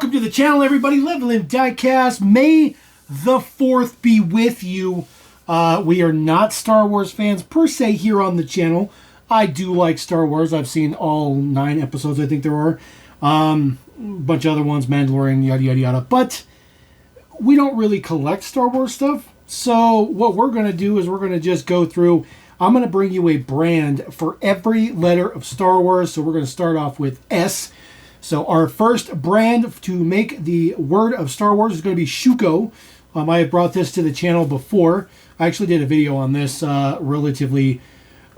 Welcome to the channel, everybody. Leveling Diecast. May the 4th be with you. We are not Star Wars fans per se here on the channel. I do like Star Wars. I've seen all 9 episodes, I think there are. A bunch of other ones, Mandalorian, yada, yada, yada. But we don't really collect Star Wars stuff. So what we're going to do is we're going to just go through. I'm going to bring you a brand for every letter of Star Wars. So we're going to start off with S. So our first brand to make the word of Star Wars is going to be Shuko. I have brought this to the channel before. I actually did a video on this relatively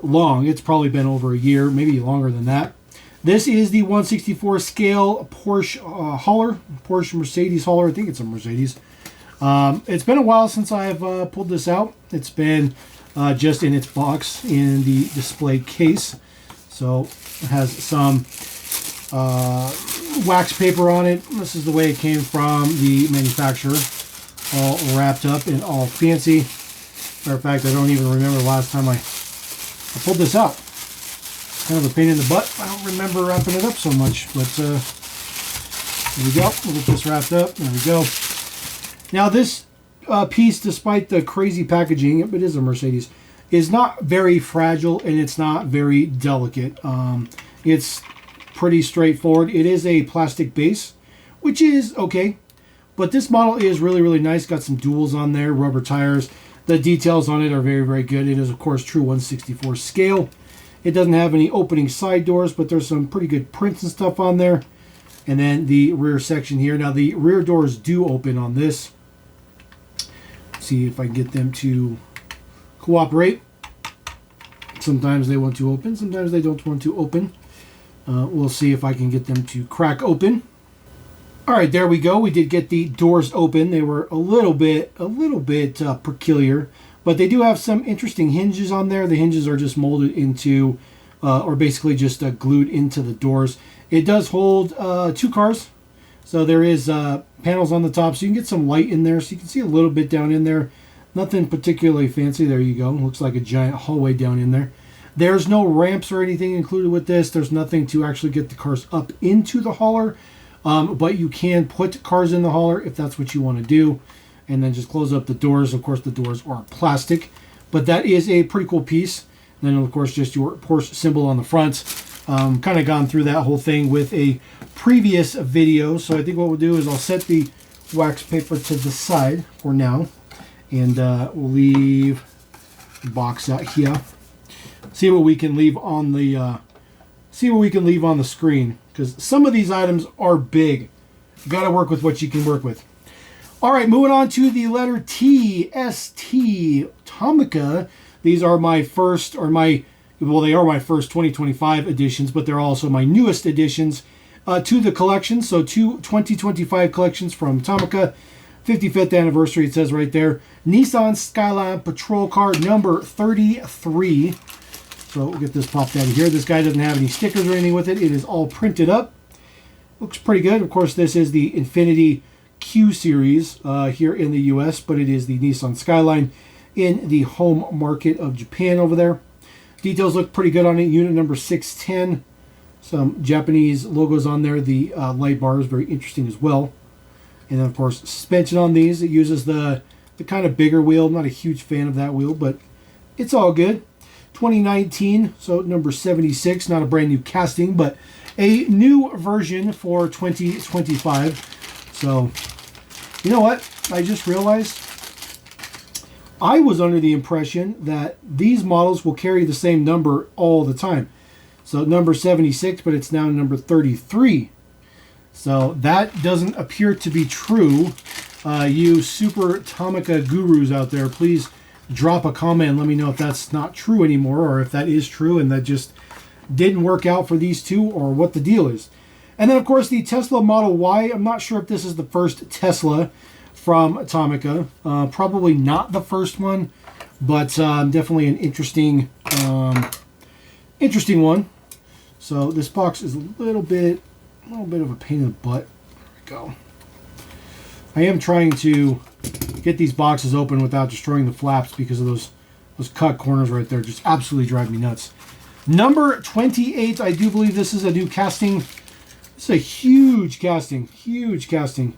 long. It's probably been over a year, maybe longer than that. This is the 1/64 scale Porsche hauler, Porsche Mercedes hauler. I think it's a Mercedes. It's been a while since I've pulled this out. It's been just in its box in the display case. So it has some wax paper on it. This is the way it came from the manufacturer, all wrapped up and all fancy. Matter of fact, I don't even remember the last time I pulled this out. Kind of a pain in the butt. I don't remember wrapping it up so much, but there we go. We'll get this wrapped up. There we go. Now this piece, despite the crazy packaging, it is a Mercedes, is not very fragile and it's not very delicate. It's pretty straightforward. It is a plastic base, which is okay, but this model is really, really nice. Got some duals on there, rubber tires. The details on it are very, very good. It is, of course, true 1/64 scale. It doesn't have any opening side doors, but there's some pretty good prints and stuff on there. And then the rear section here. Now, the rear doors do open on this. Let's see if I can get them to cooperate. Sometimes they want to open, sometimes they don't want to open. We'll see if I can get them to crack open. All right, there we go. We did get the doors open. They were a little bit peculiar, but they do have some interesting hinges on there. The hinges are just molded into, or basically just glued into the doors. It does hold 2 cars, so there is panels on the top, so you can get some light in there, so you can see a little bit down in there. Nothing particularly fancy. There you go. Looks like a giant hallway down in there. There's no ramps or anything included with this. There's nothing to actually get the cars up into the hauler, but you can put cars in the hauler if that's what you want to do, and then just close up the doors. Of course, the doors are plastic, but that is a pretty cool piece. And then, of course, just your Porsche symbol on the front. Kind of gone through that whole thing with a previous video, so I think what we'll do is I'll set the wax paper to the side for now, and we'll leave the box out here. See what we can leave on the screen, because some of these items are big. You got to work with what you can work with. All right, moving on to the letter T, ST, Tomica. These are my first, well, they are my first 2025 editions, but they're also my newest additions to the collection. So 2 2025 collections from Tomica. 55th anniversary, it says right there. Nissan Skyline Patrol Car number 33. So we'll get this popped out of here. This guy doesn't have any stickers or anything with it. It is all printed up. Looks pretty good. Of course, this is the Infinity Q series here in the US, but it is the Nissan Skyline in the home market of Japan over there. Details look pretty good on it. Unit number 610. Some Japanese logos on there. The light bar is very interesting as well. And then, of course, suspension on these. It uses the kind of bigger wheel. I'm not a huge fan of that wheel, but it's all good. 2019, so number 76, not a brand new casting, but a new version for 2025. So, you know what? I just realized I was under the impression that these models will carry the same number all the time. So number 76, but it's now number 33. So that doesn't appear to be true. You super Tomica gurus out there, please drop a comment and let me know if that's not true anymore, or if that is true and that just didn't work out for these two, or what the deal is. And then, of course, the Tesla Model Y. I'm not sure if this is the first Tesla from Tomica. Probably not the first one, but definitely an interesting one. So this box is a little bit of a pain in the butt. There we go. I am trying to get these boxes open without destroying the flaps because of those cut corners right there. Just absolutely drive me nuts. Number 28, I do believe this is a new casting It's a huge casting, huge casting.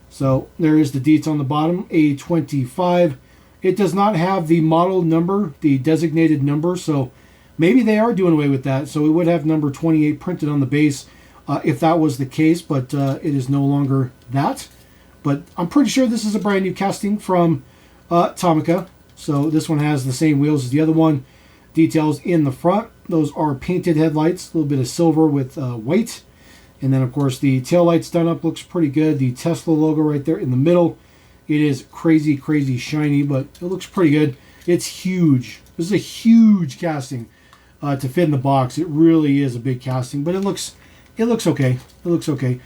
So there is the deets on the bottom, A25. It does not have the model number, the designated number, so maybe they are doing away with that. So we would have number 28 printed on the base if that was the case, but it is no longer that. But I'm pretty sure this is a brand new casting from Tomica. So this one has the same wheels as the other one. Details in the front. Those are painted headlights, a little bit of silver with white. And then, of course, the taillights done up looks pretty good. The Tesla logo right there in the middle. It is crazy, crazy shiny, but it looks pretty good. It's huge. This is a huge casting to fit in the box. It really is a big casting, but it looks okay. It looks okay.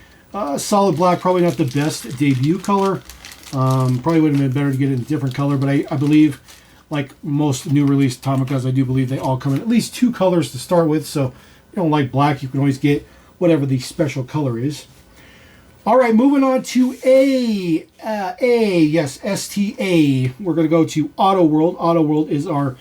Solid black, probably not the best debut color. Probably would have been better to get it in a different color, but I believe, like most new release Tomicas, I do believe they all come in at least 2 colors to start with. So if you don't like black, you can always get whatever the special color is. All right, moving on to yes, STA. We're going to go to Autoworld. Autoworld is our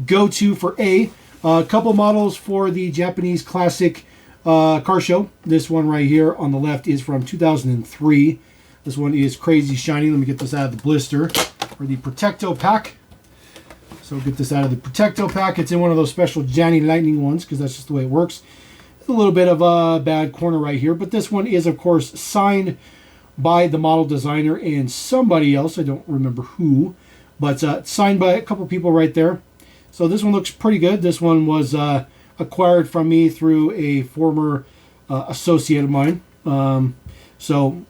go-to for A. A couple models for the Japanese classic car show. This one right here on the left is from 2003. This one is crazy shiny. Let me get this out of the blister, or the Protecto pack. So get this out of the Protecto pack. It's in one of those special Johnny Lightning ones, because that's just the way it works. A little bit of a bad corner right here, but this one is, of course, signed by the model designer and somebody else. I don't remember who, but signed by a couple people right there. So this one looks pretty good. This one was acquired from me through a former associate of mine. So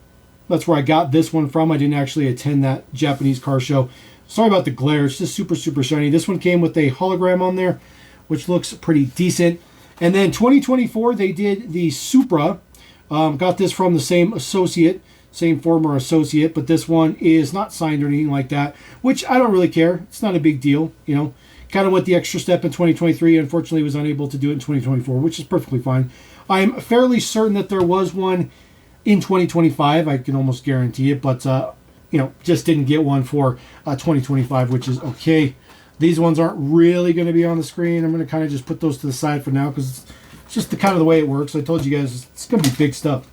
that's where I got this one from. I didn't actually attend that Japanese car show. Sorry about the glare. It's just super, super shiny. This one came with a hologram on there, which looks pretty decent. And then 2024, they did the Supra. Got this from the same associate, same former associate, but this one is not signed or anything like that, which I don't really care. It's not a big deal, you know. Kind of went the extra step in 2023. Unfortunately, was unable to do it in 2024, which is perfectly fine. I'm fairly certain that there was one in 2025. I can almost guarantee it, but you know, just didn't get one for 2025, which is okay. These ones aren't really going to be on the screen. I'm going to kind of just put those to the side for now because it's just the kind of the way it works. I told you guys it's going to be big stuff.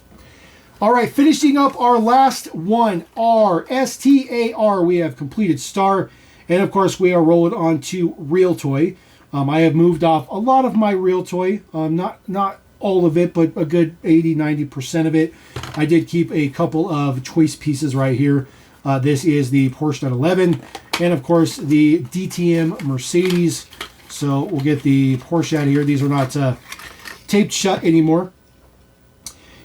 All right, finishing up our last one, R, S-T-A-R. We have completed Star, and of course we are rolling on to Real Toy. I have moved off a lot of my Real Toy, not all of it, but a good 80-90% of it. I did keep a couple of choice pieces right here. This is the Porsche 911. And of course the DTM Mercedes. So we'll get the Porsche out of here. These are not taped shut anymore.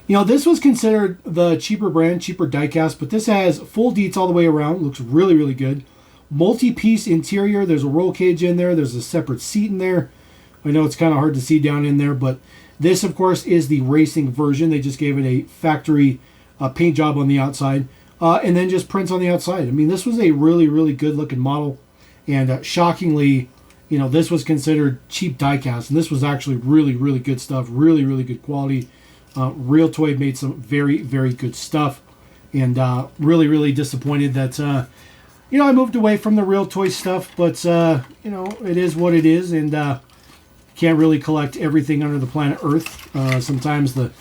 You know, this was considered the cheaper brand, cheaper diecast, but this has full deets all the way around. Looks really, really good. Multi-piece interior. There's a roll cage in there. There's a separate seat in there. I know it's kind of hard to see down in there, but this, of course, is the racing version. They just gave it a factory paint job on the outside. And then just prints on the outside. I mean, this was a really, really good looking model. And shockingly, you know, this was considered cheap diecast. And this was actually really, really good stuff. Really, really good quality. Real Toy made some very, very good stuff. And really, really disappointed that, you know, I moved away from the Real Toy stuff. But, you know, it is what it is. And can't really collect everything under the planet Earth. Sometimes the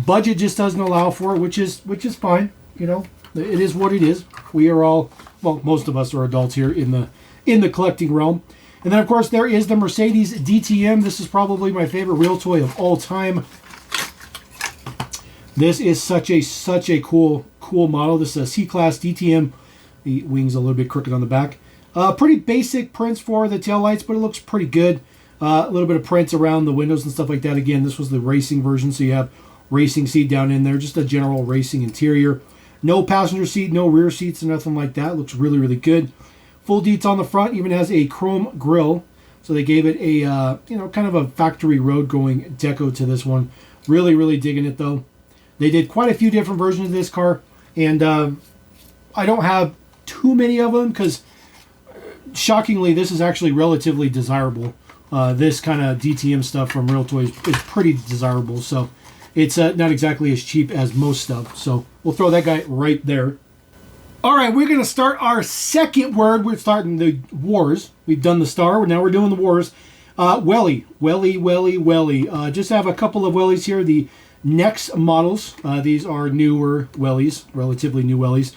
budget just doesn't allow for it, which is fine, you know. It is what it is. We are all, well, most of us are adults here in the collecting realm. And then, of course, there is the Mercedes DTM. This is probably my favorite Real Toy of all time. This is such a cool model. This is a C-Class DTM. The wings a little bit crooked on the back. Pretty basic prints for the taillights, but it looks pretty good. A little bit of prints around the windows and stuff like that. Again, this was the racing version, so you have racing seat down in there. Just a general racing interior. No passenger seat, no rear seats, and nothing like that. Looks really, really good. Full deets on the front. Even has a chrome grille. So they gave it a, you know, kind of a factory road going deco to this one. Really, really digging it, though. They did quite a few different versions of this car. And I don't have too many of them because, shockingly, this is actually relatively desirable. This kind of DTM stuff from Real Toys is pretty desirable. So it's not exactly as cheap as most stuff. So we'll throw that guy right there. All right, we're going to start our second word. We're starting the wars. We've done the Star. Now we're doing the wars. Wellie. Just have a couple of Wellies here. The Next models, these are newer Wellies, relatively new Wellies.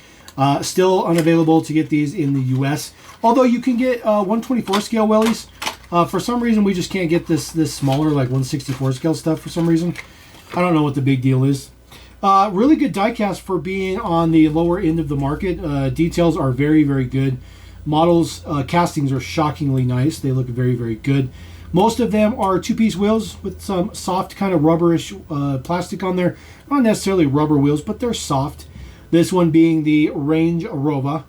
Still unavailable to get these in the US. Although you can get 124 scale Wellies. For some reason, we just can't get this smaller, like 164 scale stuff for some reason. I don't know what the big deal is. Really good diecast for being on the lower end of the market. Details are very, very good. Models, castings are shockingly nice. They look very, very good. Most of them are two-piece wheels with some soft kind of rubberish plastic on there. Not necessarily rubber wheels, but they're soft. This one being the Range Rover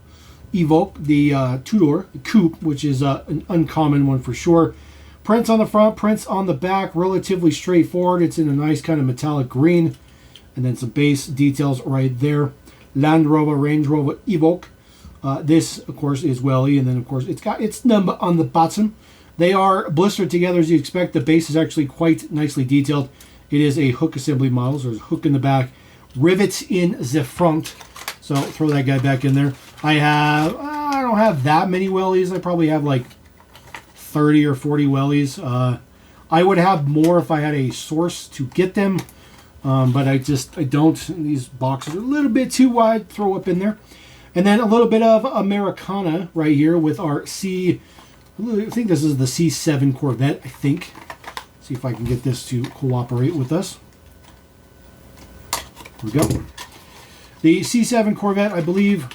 Evoque, the two-door coupe, which is an uncommon one for sure. Prints on the front, prints on the back, relatively straightforward. It's in a nice kind of metallic green. And then some base details right there. Land Rover, Range Rover Evoque. This, of course, is Wellie. And then, of course, it's got its number on the bottom. They are blistered together as you expect. The base is actually quite nicely detailed. It is a hook assembly model. So there's a hook in the back, rivets in the front. So throw that guy back in there. I don't have that many Wellies. I probably have like 30 or 40 Wellies. I would have more if I had a source to get them. But I don't. These boxes are a little bit too wide. Throw up in there. And then a little bit of Americana right here with our I think this is the C7 Corvette, I think. See if I can get this to cooperate with us. Here we go. The C7 Corvette, I believe.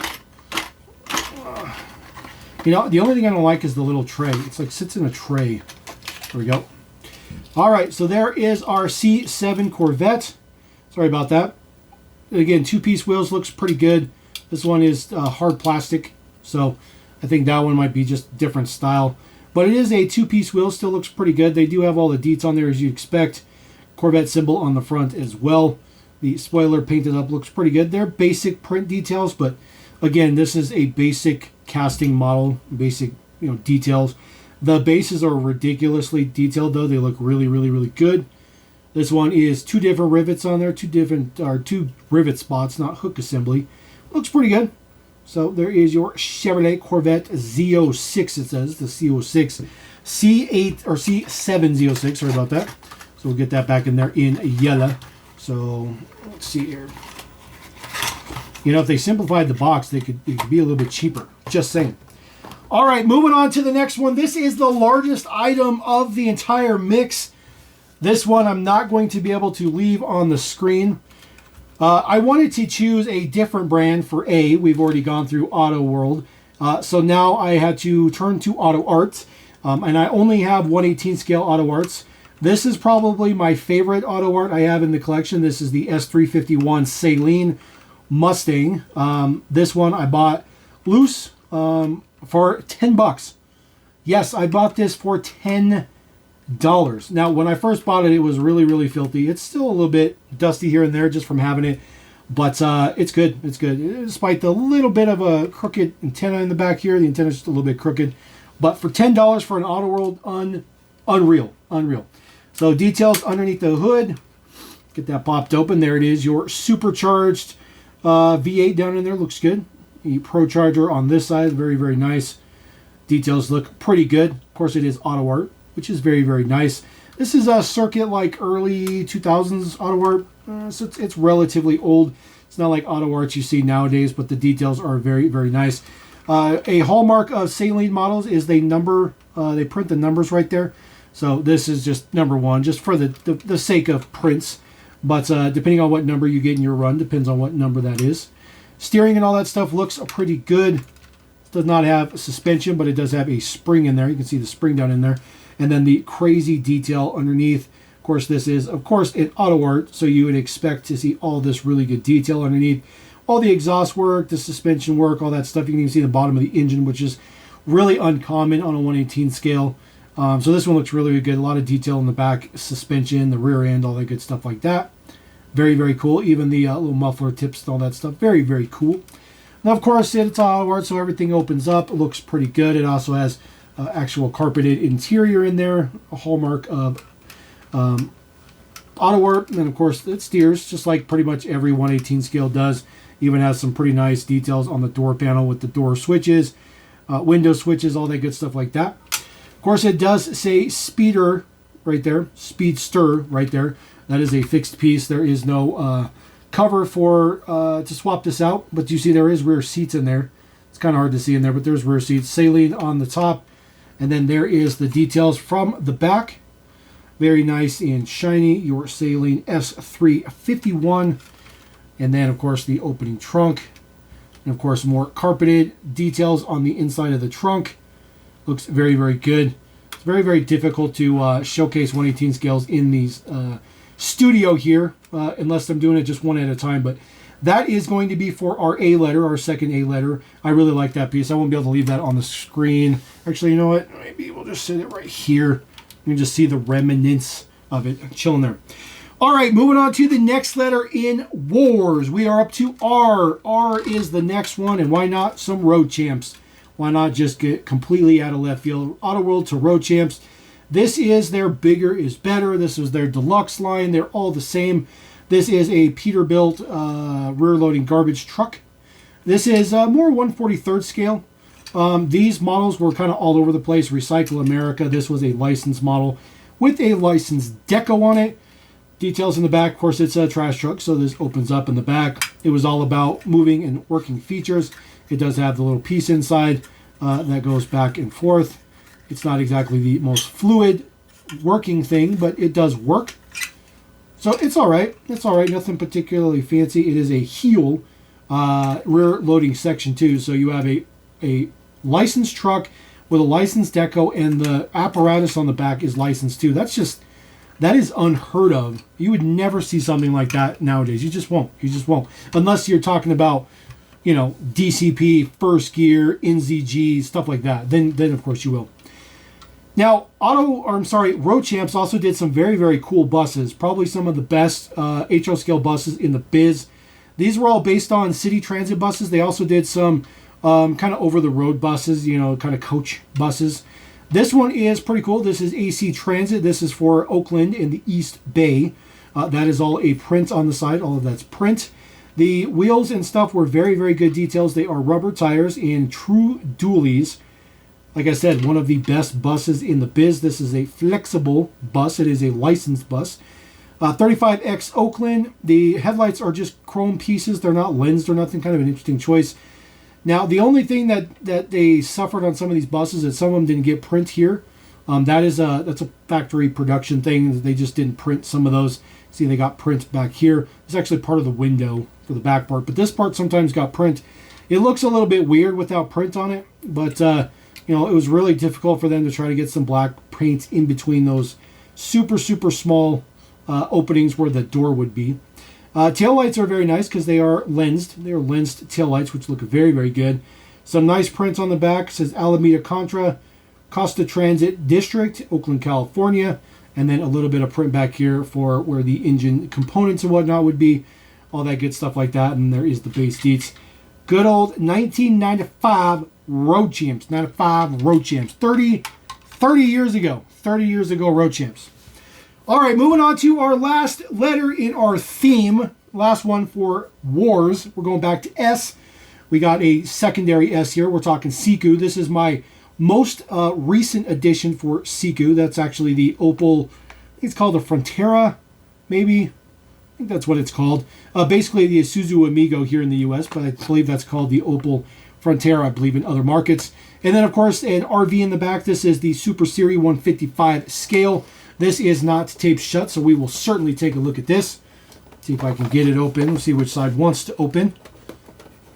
The only thing I don't like is the little tray. It's like sits in a tray. There we go. All right, so there is our C7 Corvette. Sorry about that. Again, two-piece wheels looks pretty good. This one is hard plastic, so I think that one might be just different style. But it is a two-piece wheel, still looks pretty good. They do have all the deets on there as you expect. Corvette symbol on the front as well. The spoiler painted up looks pretty good. They're basic print details, but again, this is a basic casting model, basic details. The bases are ridiculously detailed though. They look really, really, really good. This one is two different rivets on there, two rivet spots, not hook assembly. Looks pretty good. So there is your Chevrolet Corvette Z06, it says, the C06. C8 or C7 Z06, sorry about that. So we'll get that back in there in yellow. So let's see here. If they simplified the box, it could be a little bit cheaper. Just saying. All right, moving on to the next one. This is the largest item of the entire mix. This one I'm not going to be able to leave on the screen. I wanted to choose a different brand for A. We've already gone through Auto World. So now I had to turn to Autoart. And I only have 1/18 scale Autoarts. This is probably my favorite Autoart I have in the collection. This is the S351 Saleen Mustang. This one I bought loose for $10. Yes, I bought this for $10. Now, when I first bought it, it was really, really filthy. It's still a little bit dusty here and there just from having it, but it's good. It's good. Despite the little bit of a crooked antenna in the back here, the antenna's just a little bit crooked. But for $10 for an Auto World, unreal. So details underneath the hood. Get that popped open. There it is. Your supercharged V8 down in there looks good. The Pro Charger on this side, very, very nice. Details look pretty good. Of course, it is Autoart, which is very, very nice. This is a circuit like early 2000s Autoart, so it's relatively old. It's not like Autoarts you see nowadays, but the details are very, very nice. A hallmark of Saleen models is they print the numbers right there. So this is just number one, just for the sake of prints. But depending on what number you get in your run, depends on what number that is. Steering and all that stuff looks pretty good. It does not have suspension, but it does have a spring in there. You can see the spring down in there. And then the crazy detail underneath. Of course, this is, an Autoart, so you would expect to see all this really good detail underneath. All the exhaust work, the suspension work, all that stuff. You can even see the bottom of the engine, which is really uncommon on a 1/18 scale. So this one looks really, really good. A lot of detail in the back, suspension, the rear end, all that good stuff like that. Very, very cool. Even the little muffler tips and all that stuff. Very, very cool. Now, of course, it's Autoart, so everything opens up. It looks pretty good. It also has actual carpeted interior in there, a hallmark of Autoart. And then, of course, it steers just like pretty much every 1/18 scale does. Even has some pretty nice details on the door panel with the door switches, window switches, all that good stuff like that. Of course, it does say Speeder right there, Speedster right there. That is a fixed piece. There is no cover for to swap this out, but you see there is rear seats in there. It's kind of hard to see in there, but there's rear seats. Saline on the top, and then there is the details from the back. Very nice and shiny, your Saline S351. And then, of course, the opening trunk. And, of course, more carpeted details on the inside of the trunk. Looks very, very good. It's very, very difficult to showcase 1/18 scales in these studio here, unless I'm doing it just one at a time. But that is going to be for our A letter, our second A letter. I really like that piece. I won't be able to leave that on the screen. Actually, you know what? Maybe we'll just sit it right here. You can just see the remnants of it chilling there. All right, moving on to the next letter in Wars. We are up to R. R is the next one, and why not some Road Champs? Why not just get completely out of left field? Autoworld to Road Champs. This is their bigger is better. This is their deluxe line. They're all the same. This is a Peterbilt rear-loading garbage truck. This is more 1/43rd scale. These models were kind of all over the place. Recycle America. This was a licensed model with a licensed deco on it. Details in the back. Of course, it's a trash truck, so this opens up in the back. It was all about moving and working features. It does have the little piece inside that goes back and forth. It's not exactly the most fluid working thing, but it does work. So it's all right. It's all right. Nothing particularly fancy. It is a heel rear loading section too. So you have a licensed truck with a licensed deco, and the apparatus on the back is licensed too. That is unheard of. You would never see something like that nowadays. You just won't. You just won't. Unless you're talking about, you know, DCP, first gear, NZG, stuff like that. Then of course you will. Now, Road Champs also did some very, very cool buses. Probably some of the best HO scale buses in the biz. These were all based on city transit buses. They also did some kind of over-the-road buses, you know, kind of coach buses. This one is pretty cool. This is AC Transit. This is for Oakland in the East Bay. That is all a print on the side. All of that's print. The wheels and stuff were very, very good details. They are rubber tires and true dualies. Like I said, one of the best buses in the biz. This is a flexible bus. It is a licensed bus. 35X Oakland. The headlights are just chrome pieces. They're not lensed or nothing. Kind of an interesting choice. Now, the only thing that they suffered on some of these buses is some of them didn't get print here. That's a factory production thing. They just didn't print some of those. See, they got print back here. It's actually part of the window for the back part. But this part sometimes got print. It looks a little bit weird without print on it. But, you know, it was really difficult for them to try to get some black paint in between those super, super small openings where the door would be. Tail lights are very nice because they are lensed. They are lensed tail lights, which look very, very good. Some nice prints on the back. It says Alameda Contra, Costa Transit District, Oakland, California. And then a little bit of print back here for where the engine components and whatnot would be. All that good stuff like that. And there is the base deets. Good old 1995 Road Champs. 95 Road Champs. 30 years ago. 30 years ago, Road Champs. All right, moving on to our last letter in our theme. Last one for Wars. We're going back to S. We got a secondary S here. We're talking Siku. This is my most recent addition for Siku. That's actually the Opel. I think it's called the Frontera, maybe. I think that's what it's called. Basically the Isuzu Amigo here in the U.S., but I believe that's called the Opel Frontera, I believe, in other markets. And then, of course, an RV in the back. This is the Super Series 155 scale. This is not taped shut, so we will certainly take a look at this. See if I can get it open. We'll see which side wants to open.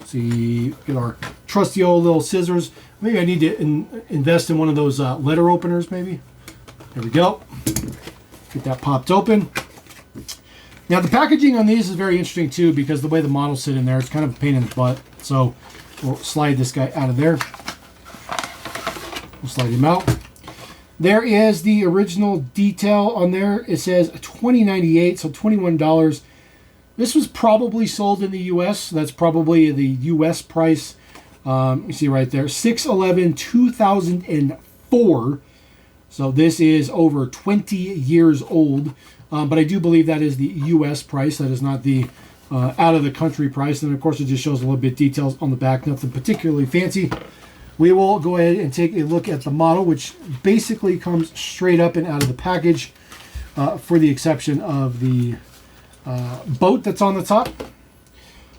See, get our trusty old little scissors. Maybe I need to invest in one of those letter openers, maybe. There we go. Get that popped open. Now, the packaging on these is very interesting, too, because the way the models sit in there, it's kind of a pain in the butt. So we'll slide this guy out of there. We'll slide him out. There is the original detail on there. It says $20.98, so $21. This was probably sold in the U.S. So that's probably the U.S. price. You see right there, 6/11/2004. So this is over 20 years old. But I do believe that is the U.S. price. That is not the out of the country price. And of course, it just shows a little bit details on the back. Nothing particularly fancy. We will go ahead and take a look at the model, which basically comes straight up and out of the package. for the exception of the boat that's on the top.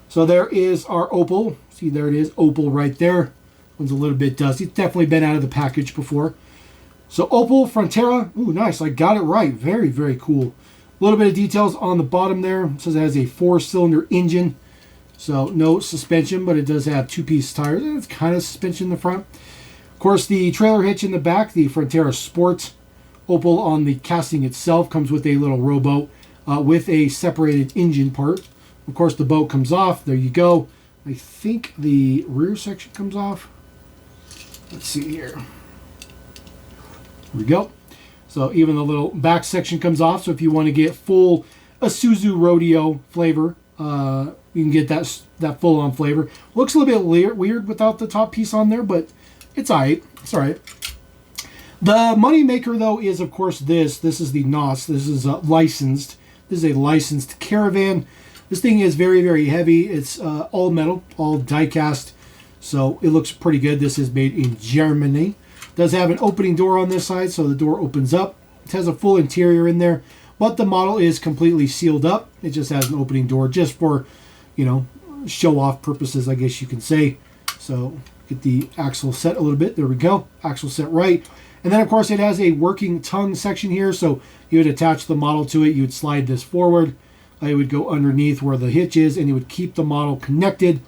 So there is our Opel. See, there it is, Opel right there. One's a little bit dusty. It's definitely been out of the package before. So Opel Frontera. Ooh, nice. I got it right. Very, very cool. A little bit of details on the bottom there. It says it has a 4-cylinder engine. So no suspension, but it does have 2-piece tires. And it's kind of suspension in the front. Of course, the trailer hitch in the back, the Frontera Sport. Opel on the casting itself comes with a little rowboat with a separated engine part. Of course, the boat comes off. There you go. I think the rear section comes off. Let's see here. Here we go. So even the little back section comes off. So if you want to get full Isuzu Rodeo flavor, you can get that full-on flavor. Looks a little bit weird without the top piece on there, but it's alright. It's alright. The money maker, though, is, of course, this. This is the NOS. This is licensed. This is a licensed Caravan. This thing is very, very heavy. It's all metal, all die-cast. So it looks pretty good. This is made in Germany. It does have an opening door on this side, so the door opens up. It has a full interior in there, but the model is completely sealed up. It just has an opening door just for, you know, show-off purposes, I guess you can say. So get the axle set a little bit. There we go. Axle set right. And then, of course, it has a working tongue section here. So you would attach the model to it. You would slide this forward. It would go underneath where the hitch is, and you would keep the model connected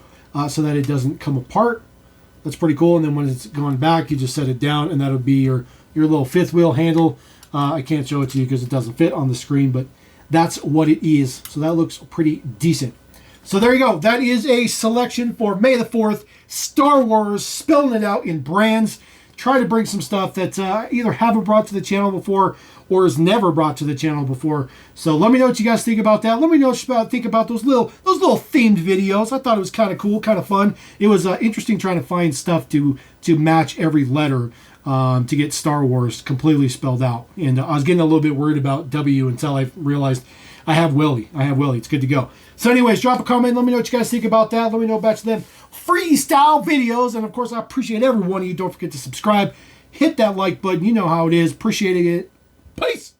so that it doesn't come apart. That's pretty cool. And then when it's gone back, you just set it down, and that'll be your little fifth wheel handle. I can't show it to you because it doesn't fit on the screen, but that's what it is. So that looks pretty decent. So there you go. That is a selection for May the 4th. Star Wars, spelling it out in brands. Try to bring some stuff that either haven't brought to the channel before or is never brought to the channel before. So let me know what you guys think about that. Let me know what you think about those little themed videos. I thought it was kind of cool, kind of fun. It was interesting trying to find stuff to match every letter to get Star Wars completely spelled out. And I was getting a little bit worried about W until I realized I have Wellie. It's good to go. So anyways, drop a comment. Let me know what you guys think about that. Let me know about them freestyle videos. And of course, I appreciate every one of you. Don't forget to subscribe. Hit that like button. You know how it is. Appreciating it. Peace.